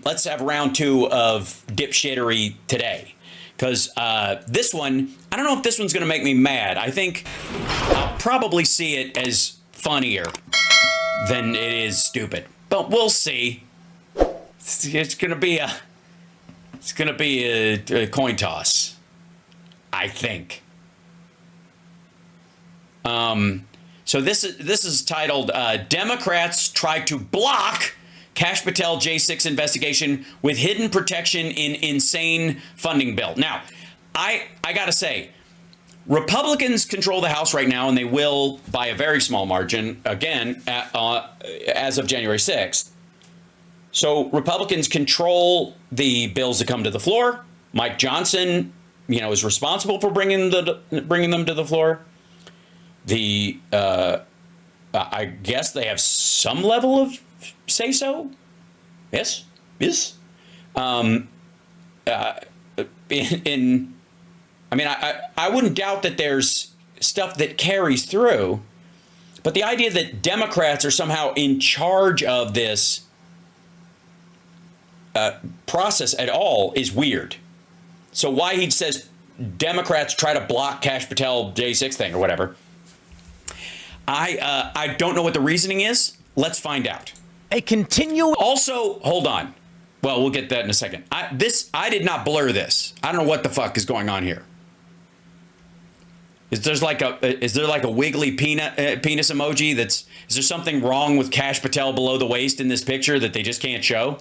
let's have round two of dipshittery today. Because this one, I don't know if this one's going to make me mad. I think I'll probably see it as funnier than it is stupid. But we'll see. It's going to be a coin toss, I think. So this is titled Democrats Try to Block Kash Patel J6 Investigation with Hidden Protection in Insane Funding Bill. Now, I got to say, Republicans control the House right now, and they will by a very small margin, again, as of January 6th. So Republicans control the bills that come to the floor. Mike Johnson, is responsible for bringing them to the floor. I guess they have some level of say so. Yes. I wouldn't doubt that there's stuff that carries through, but the idea that Democrats are somehow in charge of this process at all is weird. So why he says Democrats try to block Kash Patel J6 thing or whatever, I don't know what the reasoning is. Let's find out. Also, hold on. Well, we'll get that in a second. I did not blur this. I don't know what the fuck is going on here. Is there like a wiggly penis emoji? Is there something wrong with Kash Patel below the waist in this picture that they just can't show?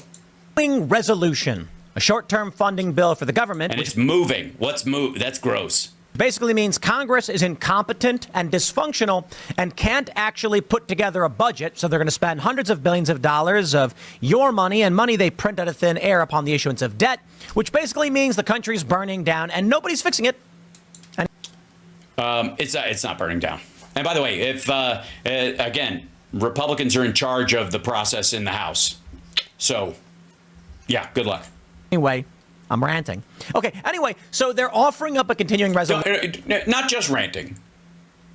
Resolution, a short-term funding bill for the government. And it's moving. What's move? That's gross. Basically means Congress is incompetent and dysfunctional and can't actually put together a budget. So they're going to spend hundreds of billions of dollars of your money and money they print out of thin air upon the issuance of debt, which basically means the country's burning down and nobody's fixing it. It's not burning down. And by the way, if again, Republicans are in charge of the process in the House. So, yeah, good luck. Anyway, I'm ranting. Okay, anyway, so they're offering up a continuing resolution. No, not just ranting.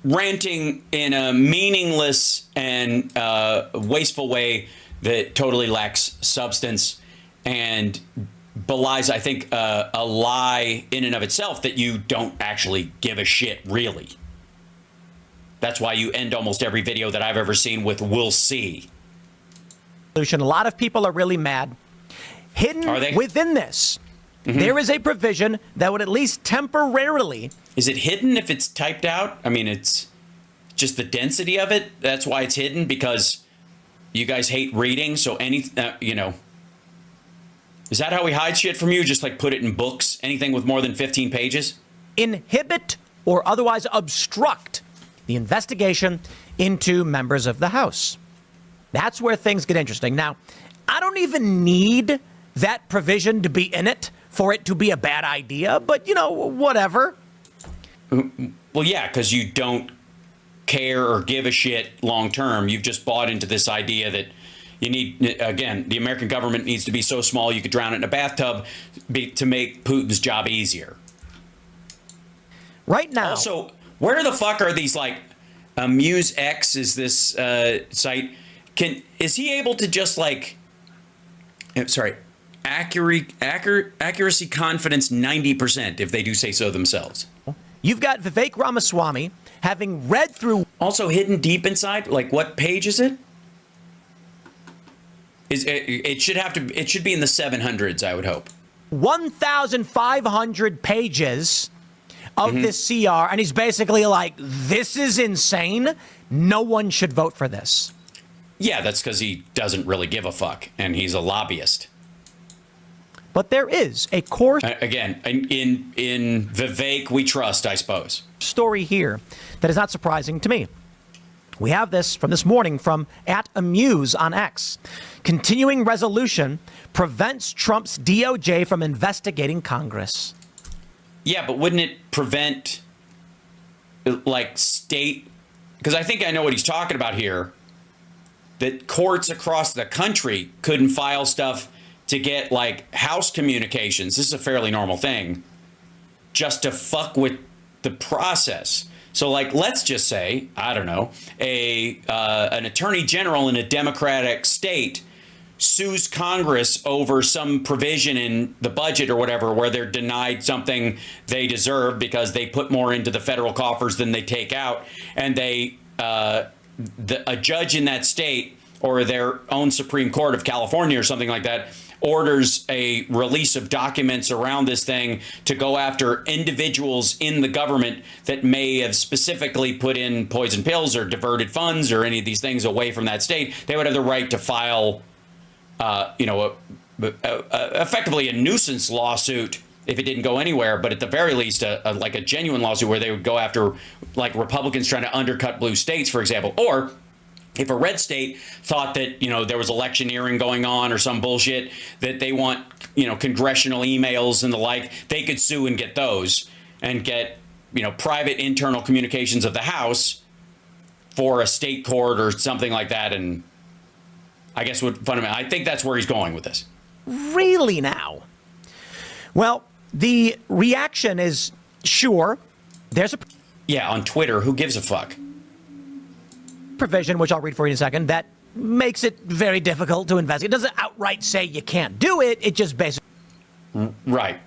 Ranting in a meaningless and wasteful way that totally lacks substance and belies, I think, a lie in and of itself that you don't actually give a shit, really. That's why you end almost every video that I've ever seen with "we'll see." A lot of people are really mad. Hidden within this, there is a provision that would at least temporarily... Is it hidden if it's typed out? I mean, it's just the density of it. That's why it's hidden, because you guys hate reading. So is that how we hide shit from you? Just like put it in books, anything with more than 15 pages? Inhibit or otherwise obstruct the investigation into members of the House. That's where things get interesting. Now, I don't even need that provision to be in it for it to be a bad idea, but, whatever. Well, yeah, because you don't care or give a shit long term. You've just bought into this idea that you need, again, the American government needs to be so small you could drown it in a bathtub to make Putin's job easier. Right now. Also, where the fuck are these, like, AmuseX is this site? Is he able to just, like, accuracy confidence 90% if they do say so themselves? You've got Vivek Ramaswamy having read through... Also hidden deep inside, like, what page is it? It should be in the 700s, I would hope. 1,500 pages of this CR, and he's basically like, this is insane. No one should vote for this. Yeah, that's because he doesn't really give a fuck, and he's a lobbyist. But there is a core... Again, in Vivek we trust, I suppose. ...story here that is not surprising to me. We have this from this morning from @Amuse on X. Continuing resolution prevents Trump's DOJ from investigating Congress. Yeah, but wouldn't it prevent, like, state... Because I think I know what he's talking about here. That courts across the country couldn't file stuff to get, like, House communications. This is a fairly normal thing. Just to fuck with the process. So, like, let's just say, I don't know, an attorney general in a Democratic state sues Congress over some provision in the budget or whatever, where they're denied something they deserve because they put more into the federal coffers than they take out, and a judge in that state or their own Supreme Court of California or something like that orders a release of documents around this thing to go after individuals in the government that may have specifically put in poison pills or diverted funds or any of these things away from that state, they would have the right to file, effectively a nuisance lawsuit if it didn't go anywhere, but at the very least, like a genuine lawsuit where they would go after, like, Republicans trying to undercut blue states, for example, or if a red state thought that, there was electioneering going on or some bullshit that they want, congressional emails and the like, they could sue and get those and get, private internal communications of the House for a state court or something like that. And I guess I think that's where he's going with this. Really now? Well, the reaction is, sure, there's a... Yeah, on Twitter, who gives a fuck? Provision, which I'll read for you in a second, that makes it very difficult to investigate. It doesn't outright say you can't do it. It just basically... Right. It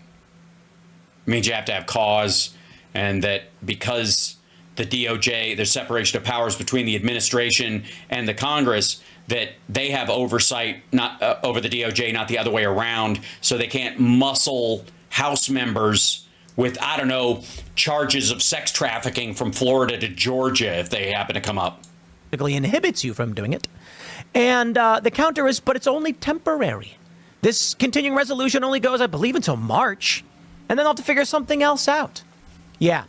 means you have to have cause, and that because the DOJ, there's separation of powers between the administration and the Congress, that they have oversight not over the DOJ, not the other way around, so they can't muscle House members with, I don't know, charges of sex trafficking from Florida to Georgia if they happen to come up. Inhibits you from doing it. And the counter is, but it's only temporary. This continuing resolution only goes, I believe, until March, and then they'll have to figure something else out. Yeah.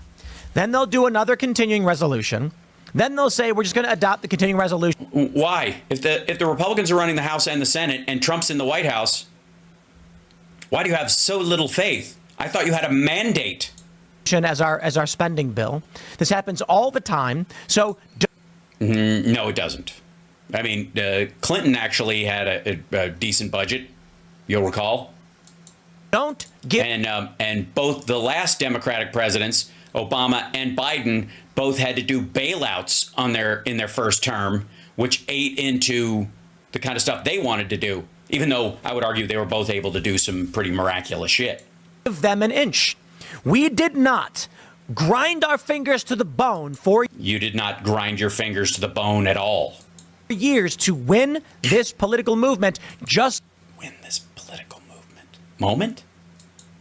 Then they'll do another continuing resolution. Then they'll say, we're just going to adopt the continuing resolution. Why? If the Republicans are running the House and the Senate and Trump's in the White House, why do you have so little faith? I thought you had a mandate. As our spending bill. This happens all the time. So... No, it doesn't. I mean, Clinton actually had a decent budget, you'll recall. Don't give... And both the last Democratic presidents, Obama and Biden, both had to do bailouts in their first term, which ate into the kind of stuff they wanted to do, even though I would argue they were both able to do some pretty miraculous shit. Give them an inch. We did not grind our fingers to the bone for... You did not grind your fingers to the bone at all. ...years to win this political movement, just... Win this political moment?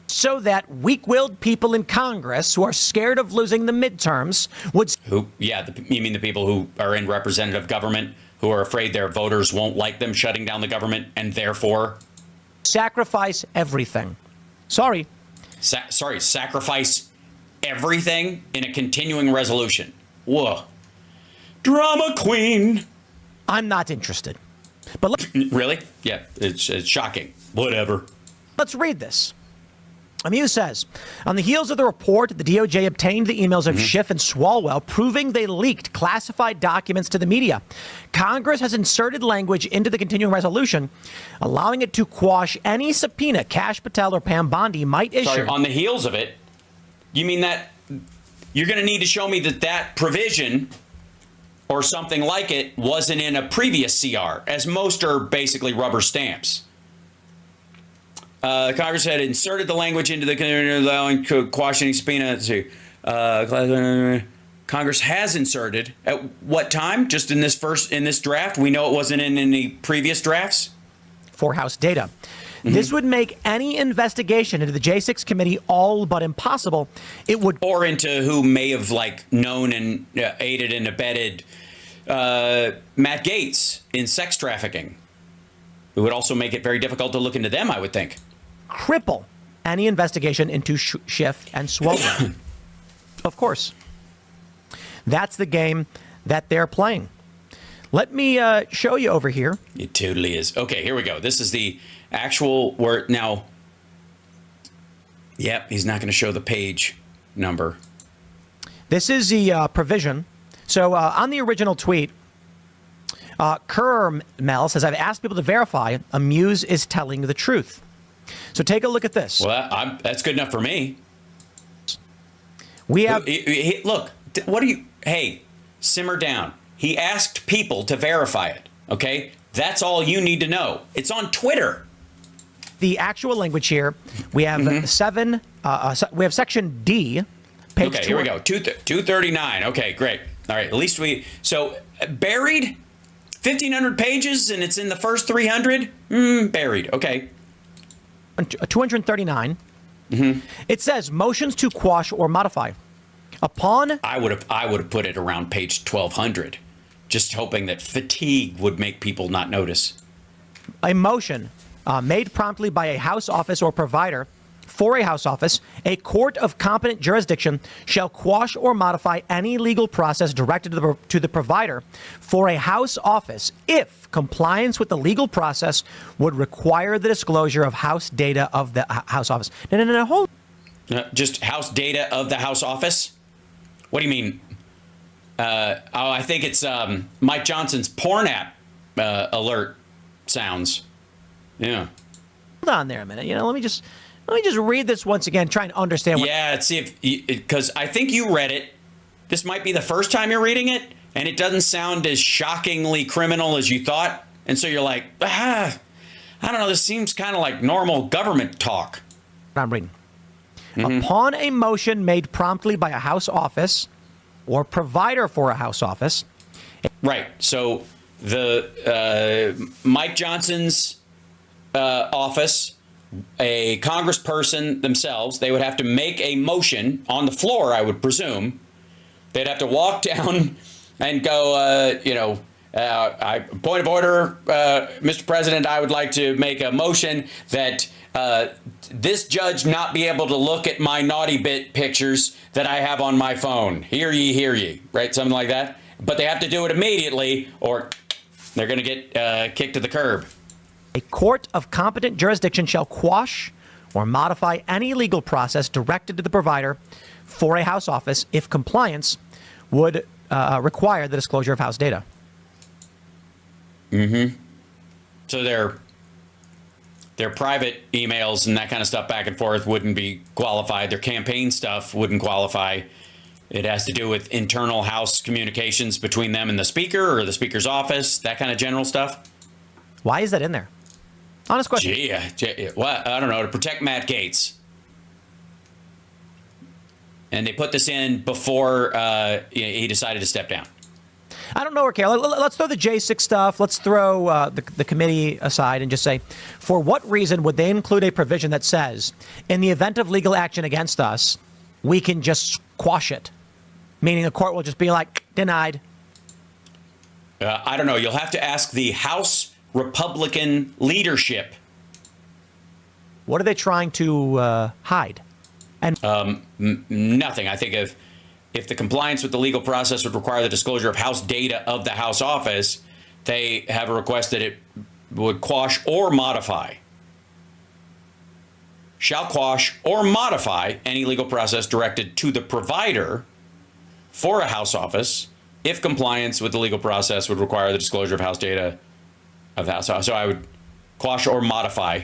So that weak-willed people in Congress who are scared of losing the midterms would... Who? Yeah, you mean the people who are in representative government who are afraid their voters won't like them shutting down the government and therefore... Sacrifice everything. Sorry. Sacrifice everything in a continuing resolution. Whoa. Drama queen. I'm not interested. But really? Yeah, it's shocking. Whatever. Let's read this. Amuse says, on the heels of the report, the DOJ obtained the emails of Schiff and Swalwell proving they leaked classified documents to the media. Congress has inserted language into the continuing resolution, allowing it to quash any subpoena Kash Patel or Pam Bondi might issue. Sorry, on the heels of it, you mean that you're going to need to show me that provision or something like it wasn't in a previous CR, as most are basically rubber stamps. Congress had inserted the language into the allowing quash any subpoena. Congress has inserted at what time? Just in this draft? We know it wasn't in any previous drafts. For House data. This would make any investigation into the J6 committee all but impossible. It would, or into who may have known and aided and abetted Matt Gaetz in sex trafficking. It would also make it very difficult to look into them, I would think. Cripple any investigation into Schiff and Swalwell. Of course. That's the game that they're playing. Let me show you over here. It totally is. Okay, here we go. This is the actual word. Now, yep, he's not going to show the page number. This is the provision. So on the original tweet, Kermel says, I've asked people to verify Amuse is telling the truth. So take a look at this. Well, that's good enough for me. We have... Look, what are you... Hey, simmer down. He asked people to verify it, okay? That's all you need to know. It's on Twitter. The actual language here, we have we have section D, page Okay, here we go. 239. Okay, great. All right, at least so buried 1,500 pages and it's in the first 300? Buried. Okay. 239. It says motions to quash or modify. Upon I would have put it around page 1,200, just hoping that fatigue would make people not notice. a motion made promptly by a House office or provider for a House office, a court of competent jurisdiction shall quash or modify any legal process directed to the provider for a House office if compliance with the legal process would require the disclosure of House data of the House office. No, hold. Just House data of the House office? What do you mean? I think it's Mike Johnson's porn app alert sounds. Yeah. Hold on there a minute. Let me just read this once again, try and understand. Yeah, let's see because I think you read it. This might be the first time you're reading it, and it doesn't sound as shockingly criminal as you thought. And so you're like, I don't know. This seems kind of like normal government talk. I'm reading. Upon a motion made promptly by a House office or provider for a House office. Right. So the Mike Johnson's office, a congressperson themselves, they would have to make a motion on the floor, I would presume. They'd have to walk down and go, point of order, Mr. President, I would like to make a motion that this judge not be able to look at my naughty bit pictures that I have on my phone. Hear ye, right? Something like that. But they have to do it immediately or they're going to get kicked to the curb. A court of competent jurisdiction shall quash or modify any legal process directed to the provider for a House office if compliance would require the disclosure of House data. So their private emails and that kind of stuff back and forth wouldn't be qualified. Their campaign stuff wouldn't qualify. It has to do with internal House communications between them and the Speaker or the Speaker's office, that kind of general stuff. Why is that in there? Honest question. Well, I don't know, to protect Matt Gaetz. And they put this in before he decided to step down. I don't know, Raquel. Let's throw the J6 stuff. Let's throw the committee aside and just say, for what reason would they include a provision that says, in the event of legal action against us, we can just quash it? Meaning the court will just be like, denied. I don't know. You'll have to ask the House Republican leadership. What are they trying to hide? And nothing. I think if the compliance with the legal process would require the disclosure of House data of the House office, they have a request that it would quash or modify. Shall quash or modify any legal process directed to the provider for a House office if compliance with the legal process would require the disclosure of House data of the House office. So I would quash or modify.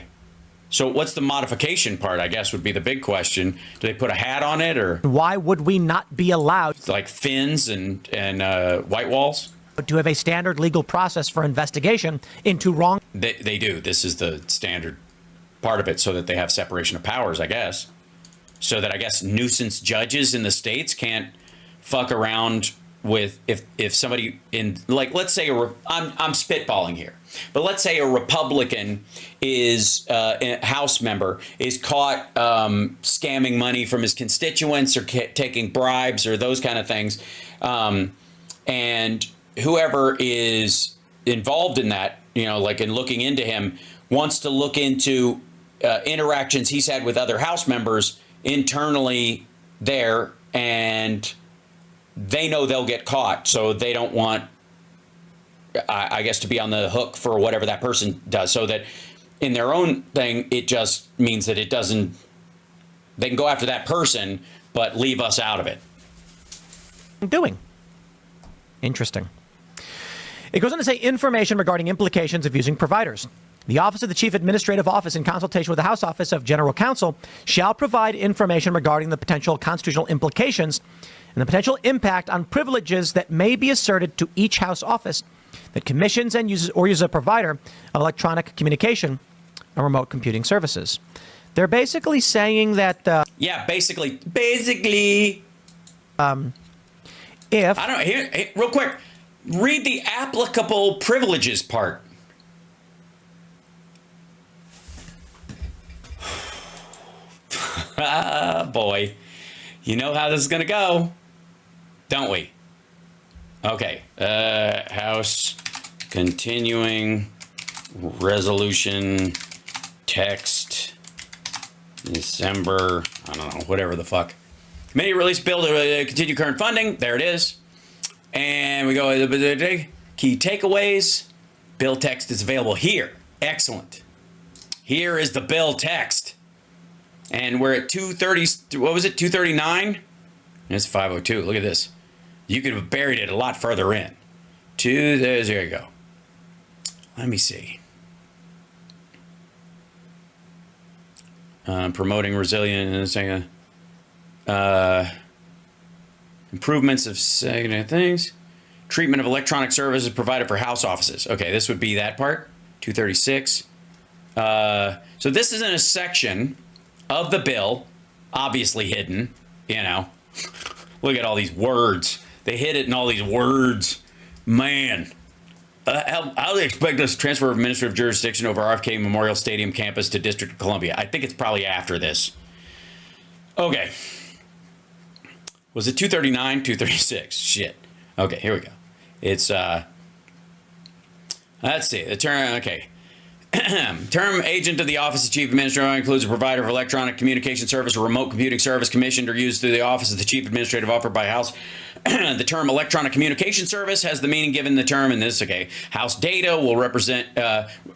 So what's the modification part, I guess, would be the big question. Do they put a hat on it or? Why would we not be allowed? Like fins and white walls? To have a standard legal process for investigation into wrong. They do. This is the standard part of it so that they have separation of powers, I guess. So that I guess nuisance judges in the states can't fuck around with if somebody in, like, let's say I'm spitballing here, but let's say a Republican is a House member is caught scamming money from his constituents or taking bribes or those kind of things, and whoever is involved in that, like in looking into him, wants to look into interactions he's had with other House members internally there, and they know they'll get caught, so they don't want, I guess, to be on the hook for whatever that person does. So that in their own thing, it just means that they can go after that person, but leave us out of it. Doing. Interesting. It goes on to say information regarding implications of using providers. The Office of the Chief Administrative Office, in consultation with the House Office of General Counsel, shall provide information regarding the potential constitutional implications and the potential impact on privileges that may be asserted to each House office that commissions and uses a provider of electronic communication and remote computing services. They're basically saying that yeah, basically, if I don't here real quick, read the applicable privileges part. Ah, boy. You know how this is going to go, don't we? Okay. House continuing resolution text December, I don't know, whatever the fuck. Committee released bill to continue current funding. There it is. And we go, key takeaways. Bill text is available here. Excellent. Here is the bill text. And we're at 230, what was it, 239? It's 502. Look at this. You could have buried it a lot further in. There you go. Let me see. Promoting resilience, improvements of secondary things. Treatment of electronic services provided for house offices. Okay, this would be that part. 236. So this is in a section of the bill, obviously hidden, you know. Look at all these words. They hid it in all these words. Man. How do they expect us to transfer administrative jurisdiction over RFK Memorial Stadium campus to District of Columbia? I think it's probably after this. Okay. Was it 239? 236. Shit. Okay, here we go. It's, let's see. The term, okay. Term agent of the Office of Chief Administrator includes a provider of electronic communication service or remote computing service commissioned or used through the Office of the Chief Administrative Officer by House. The term electronic communication service has the meaning given the term in this. Okay, House data will represent,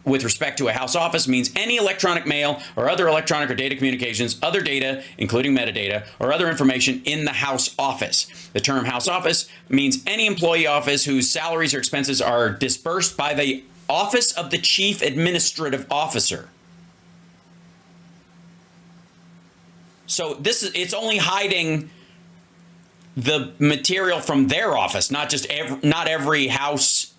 with respect to a House office, means any electronic mail or other electronic or data communications, other data, including metadata, or other information in the House office. The term House office means any employee office whose salaries or expenses are disbursed by the Office of the Chief Administrative Officer. So it's only hiding the material from their office, not just not every house.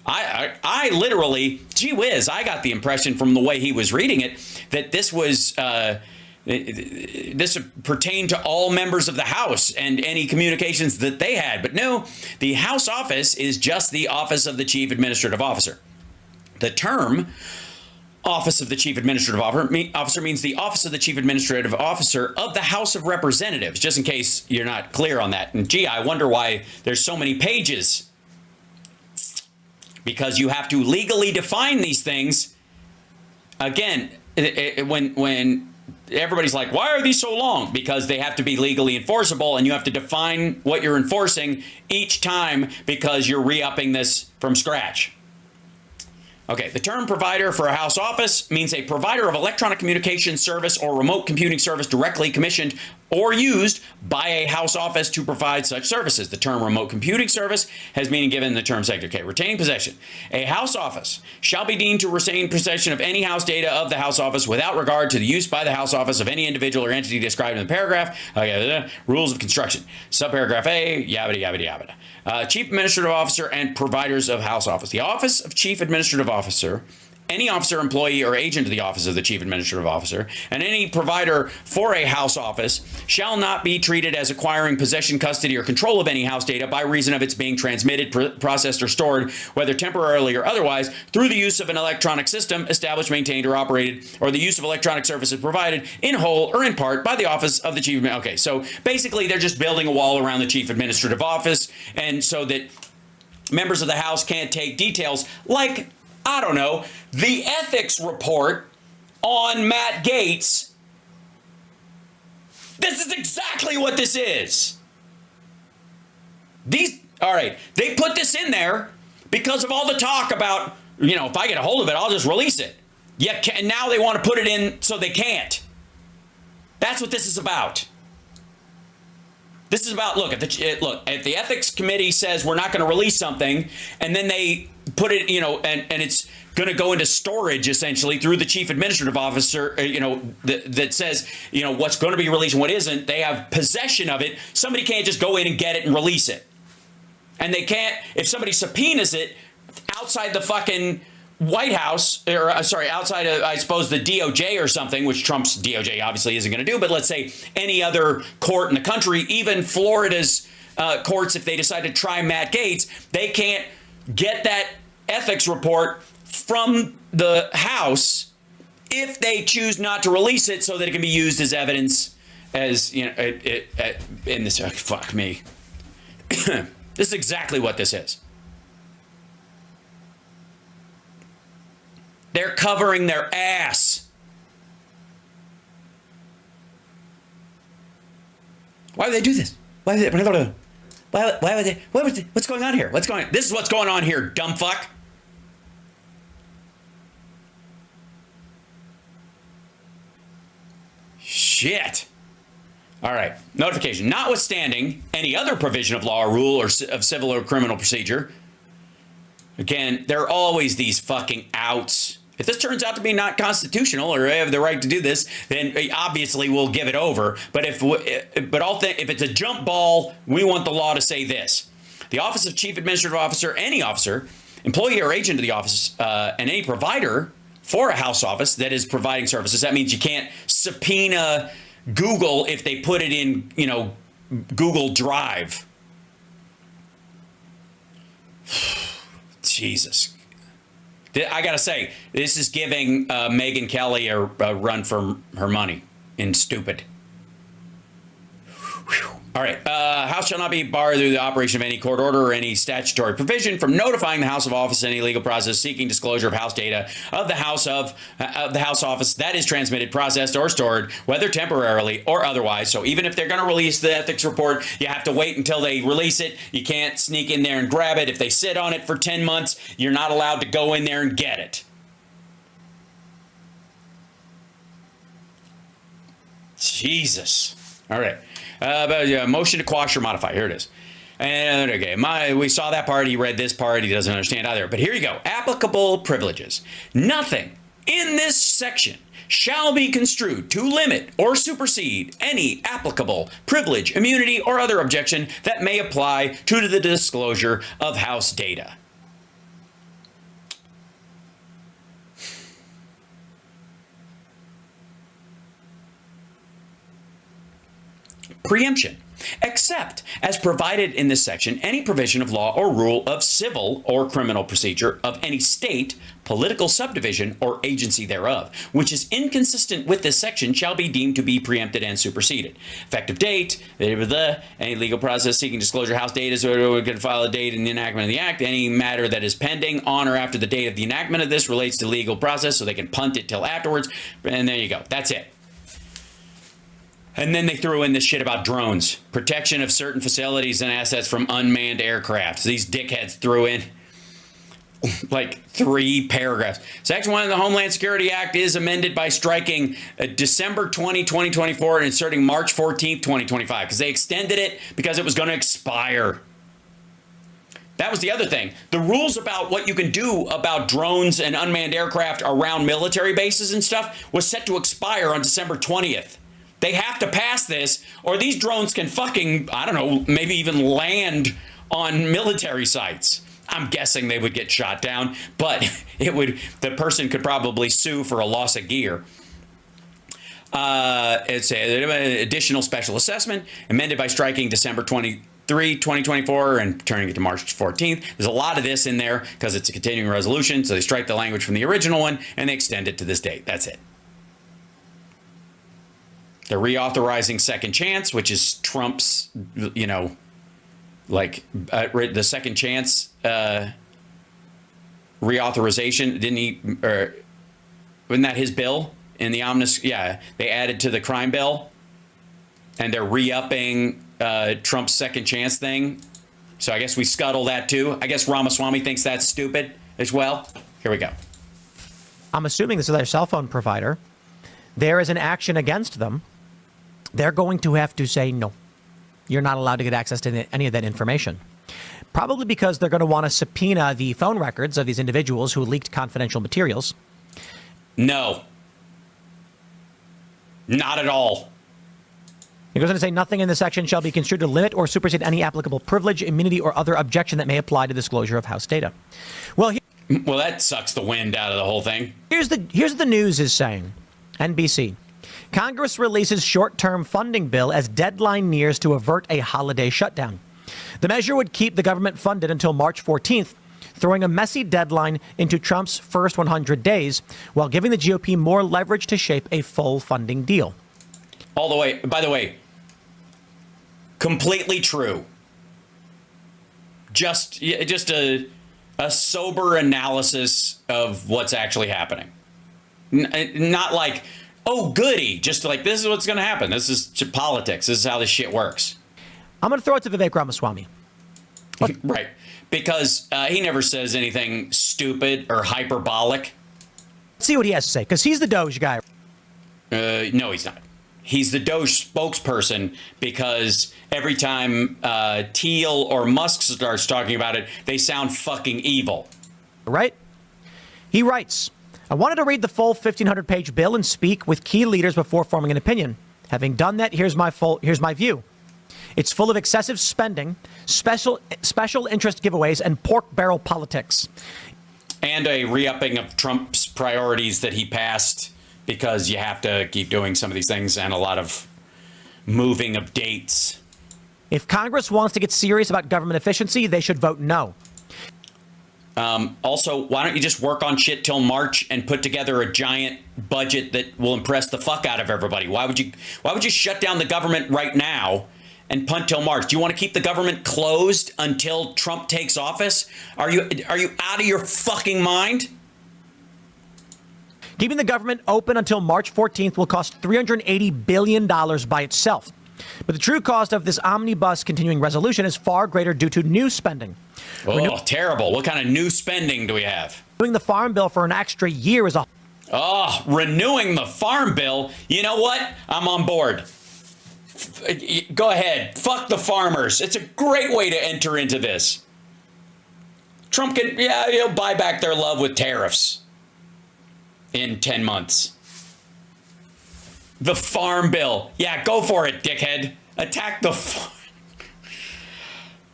I literally, gee whiz, I got the impression from the way he was reading it that this was this pertained to all members of the House and any communications that they had. But no, the House office is just the Office of the Chief Administrative Officer. The term Office of the Chief Administrative Officer means the Office of the Chief Administrative Officer of the House of Representatives, just in case you're not clear on that. And gee, I wonder why there's so many pages. Because you have to legally define these things. Again, when everybody's like, why are these so long? Because they have to be legally enforceable, and you have to define what you're enforcing each time because you're re-upping this from scratch. Okay, the term provider for a House office means a provider of electronic communication service or remote computing service directly commissioned or used by a House office to provide such services. The term remote computing service has meaning given in the term sector. Okay, retaining possession. A House office shall be deemed to retain possession of any House data of the House office without regard to the use by the House office of any individual or entity described in the paragraph. Rules of construction. Subparagraph A, yabba yabba yabba. Chief Administrative Officer and providers of House office. The Office of Chief Administrative Officer, any officer, employee, or agent of the Office of the Chief Administrative Officer, and any provider for a House office shall not be treated as acquiring possession, custody, or control of any House data by reason of its being transmitted, processed, or stored, whether temporarily or otherwise, through the use of an electronic system established, maintained, or operated, or the use of electronic services provided in whole or in part by the Office of the Chief. Okay, so basically they're just building a wall around the Chief Administrative Office, and so that members of the House can't take details like, I don't know, the ethics report on Matt Gaetz. This is exactly what this is. All right, they put this in there because of all the talk about, if I get a hold of it, I'll just release it. And now they want to put it in so they can't. That's what this is about. This is about, if the ethics committee says we're not going to release something, and then they put it, and it's going to go into storage essentially through the chief administrative officer, that says, what's going to be released and what isn't. They have possession of it. Somebody can't just go in and get it and release it. And they can't, if somebody subpoenas it outside the fucking White House, or outside of, I suppose, the DOJ or something, which Trump's DOJ obviously isn't going to do, but let's say any other court in the country, even Florida's courts, if they decide to try Matt Gaetz, they can't get that ethics report from the House if they choose not to release it so that it can be used as evidence as, you know, in this, fuck me. This is exactly what this is. They're covering their ass. Why would they do this? Why would they? What's going on here? This is what's going on here, dumb fuck. Shit. All right. Notification. Notwithstanding any other provision of law or rule or of civil or criminal procedure. Again, there are always these fucking outs. If this turns out to be not constitutional or have the right to do this, then obviously we'll give it over. But if it's a jump ball, we want the law to say this. The Office of Chief Administrative Officer, any officer, employee or agent of the office, and any provider for a House office that is providing services. That means you can't subpoena Google if they put it in, you know, Google Drive. Jesus. I got to say, this is giving Megyn Kelly a run for her money in stupid. Whew. All right. House shall not be barred through the operation of any court order or any statutory provision from notifying the House of Office any legal process seeking disclosure of House data of the House Office that is transmitted, processed, or stored, whether temporarily or otherwise. So even if they're going to release the ethics report, you have to wait until they release it. You can't sneak in there and grab it. If they sit on it for 10 months, you're not allowed to go in there and get it. Jesus. All right. Motion to quash or modify. Here it is. And okay, we saw that part. He read this part. He doesn't understand either. But here you go. Applicable privileges. Nothing in this section shall be construed to limit or supersede any applicable privilege, immunity, or other objection that may apply to the disclosure of House data. Preemption. Except as provided in this section, any provision of law or rule of civil or criminal procedure of any state, political subdivision, or agency thereof, which is inconsistent with this section, shall be deemed to be preempted and superseded. Effective date, any legal process seeking disclosure of House data, so we could file a date in the enactment of the act. Any matter that is pending on or after the date of the enactment of this relates to legal process, so they can punt it till afterwards. And there you go. That's it. And then they threw in this shit about drones. Protection of certain facilities and assets from unmanned aircraft. So these dickheads threw in like 3 paragraphs. Section 1 of the Homeland Security Act is amended by striking December 20, 2024 and inserting March 14th, 2025. Because they extended it because it was going to expire. That was the other thing. The rules about what you can do about drones and unmanned aircraft around military bases and stuff was set to expire on December 20th. They have to pass this, or these drones can fucking, I don't know, maybe even land on military sites. I'm guessing they would get shot down, but the person could probably sue for a loss of gear. It's an additional special assessment, amended by striking December 23, 2024, and turning it to March 14th. There's a lot of this in there because it's a continuing resolution, so they strike the language from the original one, and they extend it to this date. That's it. They're reauthorizing second chance, which is Trump's, you know, like the second chance reauthorization. Didn't he? Wasn't that his bill in the omnibus? Yeah, they added to the crime bill, and they're re-upping Trump's second chance thing. So I guess we scuttle that too. I guess Ramaswamy thinks that's stupid as well. Here we go. I'm assuming this is their cell phone provider. There is an action against them. They're going to have to say, no, you're not allowed to get access to any of that information. Probably because they're going to want to subpoena the phone records of these individuals who leaked confidential materials. No. Not at all. It goes on to say nothing in this section shall be construed to limit or supersede any applicable privilege, immunity, or other objection that may apply to disclosure of House data. Well, that sucks the wind out of the whole thing. here's the news is saying. NBC. Congress releases short-term funding bill as deadline nears to avert a holiday shutdown. The measure would keep the government funded until March 14th, throwing a messy deadline into Trump's first 100 days, while giving the GOP more leverage to shape a full funding deal. By the way, completely true. Just a sober analysis of what's actually happening. Not like, oh, goody. Just like, this is what's going to happen. This is politics. This is how this shit works. I'm going to throw it to Vivek Ramaswamy. Right. Because he never says anything stupid or hyperbolic. Let's see what he has to say, because he's the Doge guy. No, he's not. He's the Doge spokesperson because every time Thiel or Musk starts talking about it, they sound fucking evil. Right? He writes, I wanted to read the full 1,500-page bill and speak with key leaders before forming an opinion. Having done that, here's my view. It's full of excessive spending, special interest giveaways, and pork barrel politics. And a re-upping of Trump's priorities that he passed because you have to keep doing some of these things and a lot of moving of dates. If Congress wants to get serious about government efficiency, they should vote no. Also, why don't you just work on shit till March and put together a giant budget that will impress the fuck out of everybody? Why would you shut down the government right now and punt till March? Do you want to keep the government closed until Trump takes office? Are you out of your fucking mind? Keeping the government open until March 14th will cost $380 billion by itself. But the true cost of this omnibus continuing resolution is far greater due to new spending. Oh, terrible. What kind of new spending do we have? Doing the farm bill for an extra year is renewing the farm bill? You know what? I'm on board. Go ahead. Fuck the farmers. It's a great way to enter into this. Trump can, he'll buy back their love with tariffs in 10 months. The farm bill. Yeah, go for it, dickhead. Attack the farm.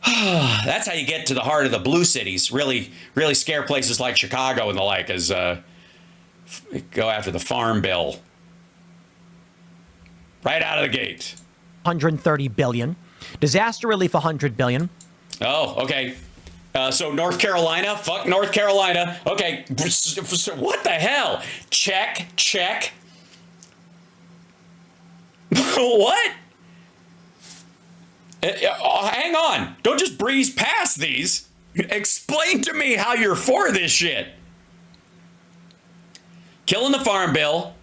That's how you get to the heart of the blue cities. Really, really scare places like Chicago and the like is go after the farm bill. Right out of the gate. $130 billion. Disaster relief, $100 billion. Oh, okay. So North Carolina, fuck North Carolina. Okay, what the hell? Check. What? Hang on. Don't just breeze past these. Explain to me how you're for this shit. Killing the farm bill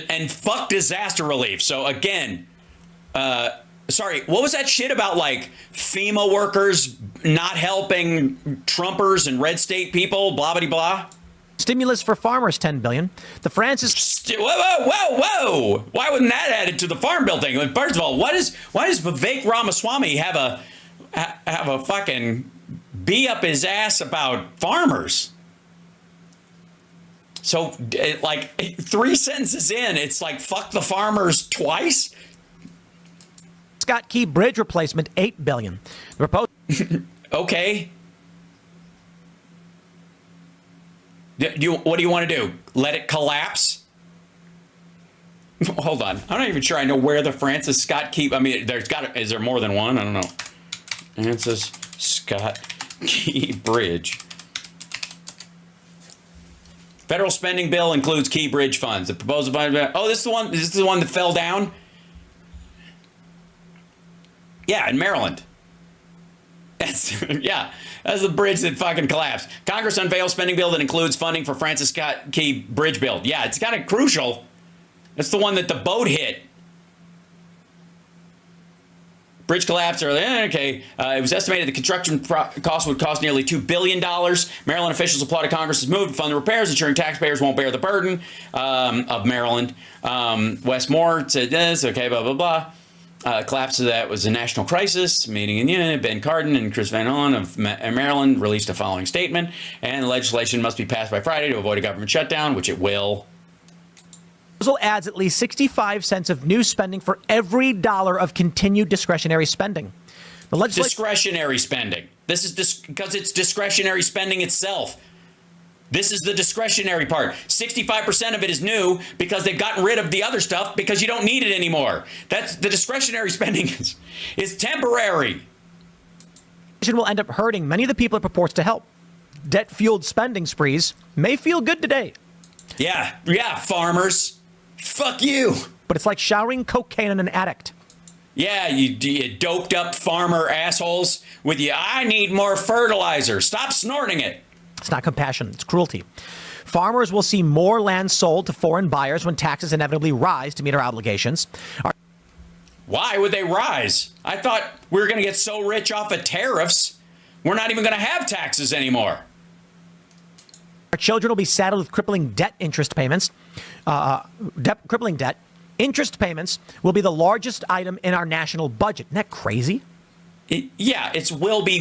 and fuck disaster relief. So again, sorry, what was that shit about like FEMA workers not helping Trumpers and red state people, blah, blah, blah? Stimulus for farmers, $10 billion. The Francis... Whoa. Why wasn't that added to the farm bill thing? First of all, why does Vivek Ramaswamy have a fucking bee up his ass about farmers? So, like, 3 sentences in, it's like, fuck the farmers twice? Scott Key Bridge replacement, $8 billion. The proposed... Okay. What do you want to do? Let it collapse? Hold on. I'm not even sure I know where the Francis Scott Key... I mean, is there more than one? I don't know. Francis Scott Key Bridge. Federal spending bill includes Key Bridge funds. The proposal... Oh, this is the one that fell down? Yeah, in Maryland. That's the bridge that fucking collapsed. Congress unveils spending bill that includes funding for Francis Scott Key Bridge build. Yeah, it's kind of crucial. That's the one that the boat hit. Bridge collapse earlier. Okay. It was estimated the construction cost would cost nearly $2 billion. Maryland officials applauded Congress's move to fund the repairs, ensuring taxpayers won't bear the burden of Maryland. Wes Moore said this. Okay, blah, blah, blah. Collapse of that was a national crisis. Meeting in unit. Ben Cardin and Chris Van Allen of Maryland released a following statement. And legislation must be passed by Friday to avoid a government shutdown, which it will. proposal adds at least 65 cents of new spending for every dollar of continued discretionary spending. The legislature Discretionary spending. This is because it's discretionary spending itself. This is the discretionary part. 65% of it is new because they've gotten rid of the other stuff because you don't need it anymore. That's the discretionary spending is temporary. will end up hurting many of the people it purports to help. Debt-fueled spending sprees may feel good today. Yeah, farmers. Fuck you. But it's like showering cocaine on an addict. Yeah, you doped up farmer assholes with you. I need more fertilizer. Stop snorting it. It's not compassion, it's cruelty. Farmers will see more land sold to foreign buyers when taxes inevitably rise to meet our obligations. Why would they rise? I thought we were going to get so rich off of tariffs, we're not even going to have taxes anymore. Our children will be saddled with crippling debt interest payments. Crippling debt. Interest payments will be the largest item in our national budget. Isn't that crazy? It's will be.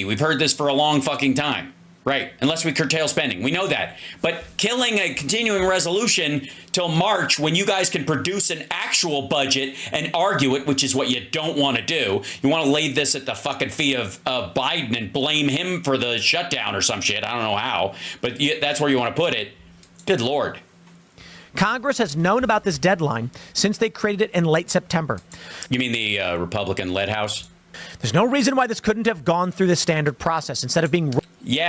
We've heard this for a long fucking time. Right, unless we curtail spending. We know that. But killing a continuing resolution till March when you guys can produce an actual budget and argue it, which is what you don't want to do. You want to lay this at the fucking feet of Biden and blame him for the shutdown or some shit. I don't know how, but that's where you want to put it. Good Lord. Congress has known about this deadline since they created it in late September. You mean the Republican-led House? There's no reason why this couldn't have gone through the standard process instead of being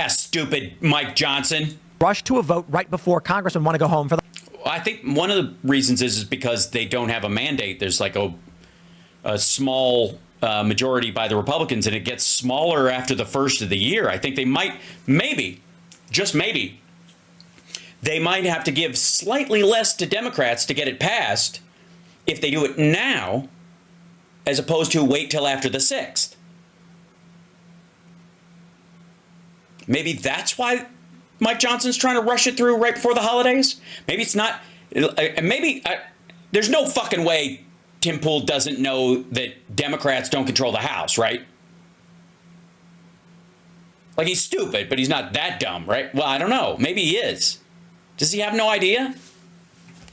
stupid Mike Johnson. Rushed to a vote right before Congress would want to go home for the... I think one of the reasons is because they don't have a mandate. There's like a small majority by the Republicans, and it gets smaller after the first of the year. I think they might, just maybe, they might have to give slightly less to Democrats to get it passed if they do it now, as opposed to wait till after the 6th. Maybe that's why Mike Johnson's trying to rush it through right before the holidays. Maybe it's not. There's no fucking way Tim Pool doesn't know that Democrats don't control the House, right? Like, he's stupid, but he's not that dumb, right? Well, I don't know. Maybe he is. Does he have no idea?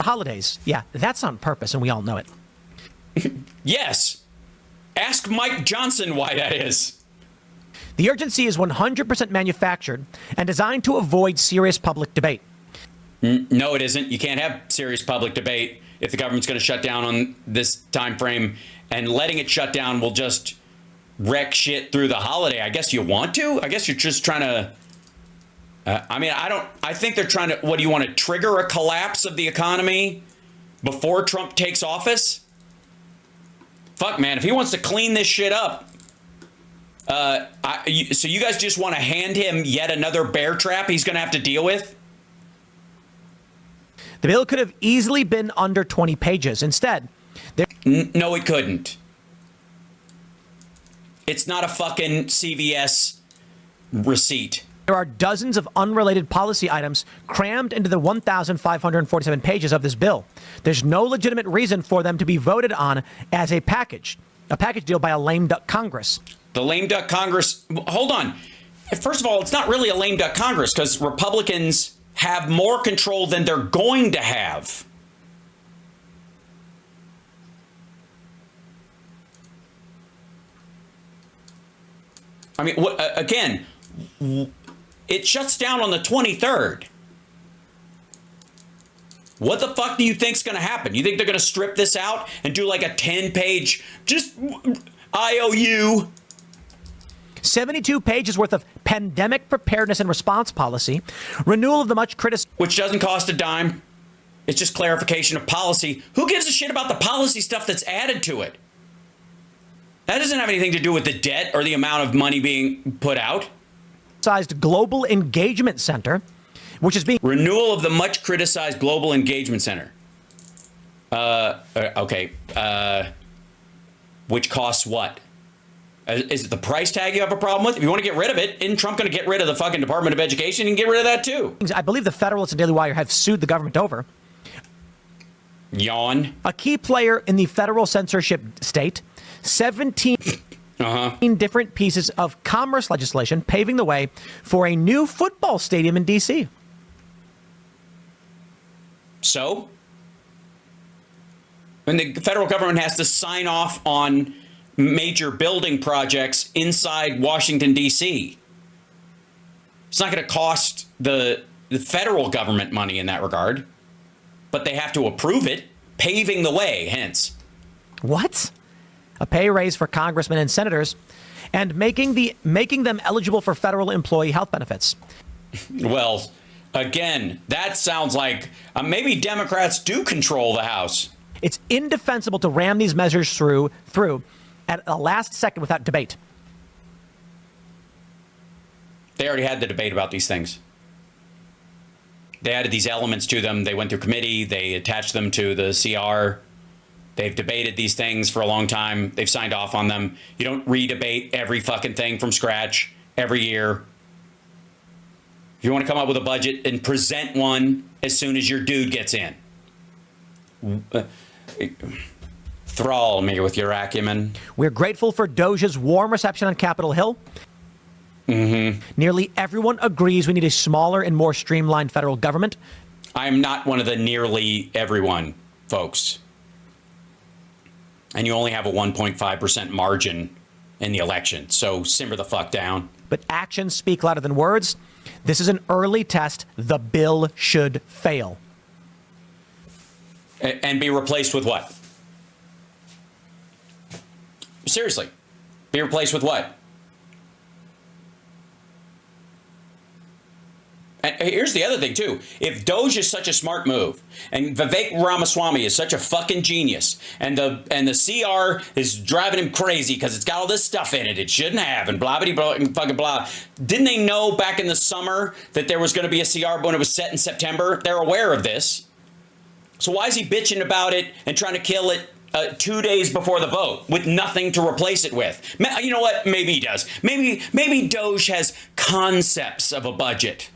Holidays. Yeah, that's on purpose, and we all know it. Yes. Ask Mike Johnson why that is. The urgency is 100% manufactured and designed to avoid serious public debate. No, it isn't. You can't have serious public debate if the government's going to shut down on this time frame, and letting it shut down will just wreck shit through the holiday. I guess you want to. I guess you're just trying to. I think they're trying to. What do you want to trigger a collapse of the economy before Trump takes office? Fuck, man. If he wants to clean this shit up. So you guys just want to hand him yet another bear trap he's going to have to deal with? The bill could have easily been under 20 pages. Instead, no, it couldn't. It's not a fucking CVS receipt. There are dozens of unrelated policy items crammed into the 1,547 pages of this bill. There's no legitimate reason for them to be voted on as a package deal by a lame duck Congress. The lame duck Congress. Hold on. First of all, it's not really a lame duck Congress because Republicans have more control than they're going to have. I mean, again, it shuts down on the 23rd. What the fuck do you think's going to happen? You think they're going to strip this out and do like a 10-page just IOU? 72 pages worth of pandemic preparedness and response policy, renewal of the much criticized... Which doesn't cost a dime. It's just clarification of policy. Who gives a shit about the policy stuff that's added to it? That doesn't have anything to do with the debt or the amount of money being put out. Global Engagement Center, which is being... Renewal of the much criticized Global Engagement Center. Okay. Which costs what? Is it the price tag you have a problem with? If you want to get rid of it, isn't Trump going to get rid of the fucking Department of Education? You can get rid of that too. I believe the Federalists and Daily Wire have sued the government over. Yawn. A key player in the federal censorship state, 17 different pieces of commerce legislation paving the way for a new football stadium in D.C. So? And the federal government has to sign off on major building projects inside Washington, D.C. It's not going to cost the federal government money in that regard, but they have to approve it, paving the way, hence. What? A pay raise for congressmen and senators and making them eligible for federal employee health benefits. Well, again, that sounds like maybe Democrats do control the House. It's indefensible to ram these measures through at the last second without debate. They already had the debate about these things. They added these elements to them. They went through committee. They attached them to the CR. They've debated these things for a long time. They've signed off on them. You don't re-debate every fucking thing from scratch every year. If you want to come up with a budget and present one as soon as your dude gets in. Thrall me with your acumen. We're grateful for Doge's warm reception on Capitol Hill. Mm-hmm. Nearly everyone agrees we need a smaller and more streamlined federal government. I'm not one of the nearly everyone, folks. And you only have a 1.5% margin in the election, so simmer the fuck down. But actions speak louder than words. This is an early test. The bill should fail. And be replaced with what? Seriously. Be replaced with what? And here's the other thing, too. If Doge is such a smart move, and Vivek Ramaswamy is such a fucking genius, and the CR is driving him crazy because it's got all this stuff in it it shouldn't have, and blah, blah, blah, fucking blah. Didn't they know back in the summer that there was going to be a CR when it was set in September? They're aware of this. So why is he bitching about it and trying to kill it 2 days before the vote with nothing to replace it with? You know what? Maybe he does. Maybe Doge has concepts of a budget.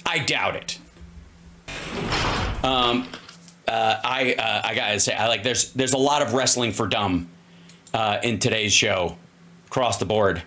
I doubt it. I gotta say, there's a lot of wrestling for dumb in today's show across the board.